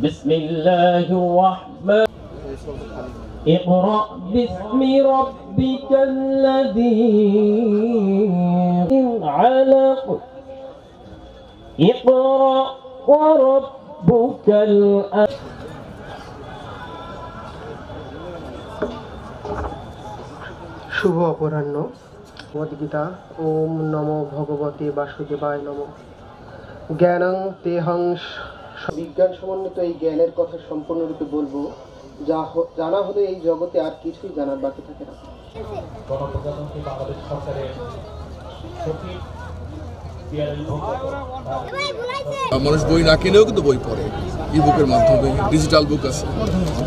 بسم الله الرحمن اقرأ باسم ربك الذي علق اقرأ وربك الأكرم শুভ অপরাহ্ন। ভগবদ্গীতা। ওম নমো ভগবতে বাসুদেবায় নমঃ। জ্ঞানং তেহং। বিজ্ঞান সমন্বিত এই জ্ঞানের কথা সম্পূর্ণরূপে বলবো, যা জানা হলে এই জগতে আর কিছুই জানার বাকি থাকে না। গণপ্রজাতন্ত্রী বাংলাদেশ সরকারের সচিব মানুষ বই না কিনেও কিন্তু বই পড়ে, ই বুকের মাধ্যমে, ডিজিটাল বুক আছে।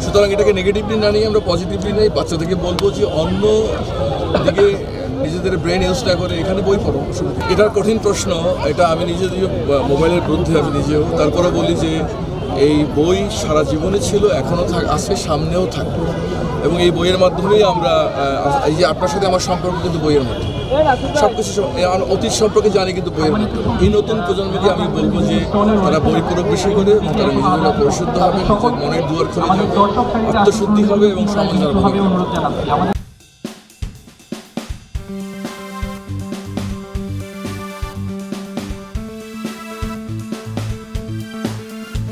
সুতরাং এটাকে নেগেটিভলি না নিয়ে আমরা পজিটিভলি নেই। বাচ্চাদেরকে বলবো যে অন্য দিকে নিজেদের ব্রেন ইউজ না করে এখানে বই পড়ো। এটার কঠিন প্রশ্ন, এটা আমি নিজে মোবাইলের বিরুদ্ধে আমি নিজেও, তারপরে বলি যে এই বই সারা জীবনে ছিল, এখনও আছে, সামনেও থাকবে। এবং এই বইয়ের মাধ্যমেই আমরা এই যে আপনার সাথে আমার সম্পর্ক কিন্তু বইয়ের মাধ্যমে, সবকিছু অতীত সম্পর্কে জানি কিন্তু বইয়ের মাধ্যমে। এই নতুন প্রজন্মকে আমি বলবো যে তারা বই পুরো বেশি করে এবং তারা নিজেদের পরিশুদ্ধ হবে, নিজের মনের দুয়ার খুলে যাবে, আত্মশুদ্ধি হবে এবং সমাজ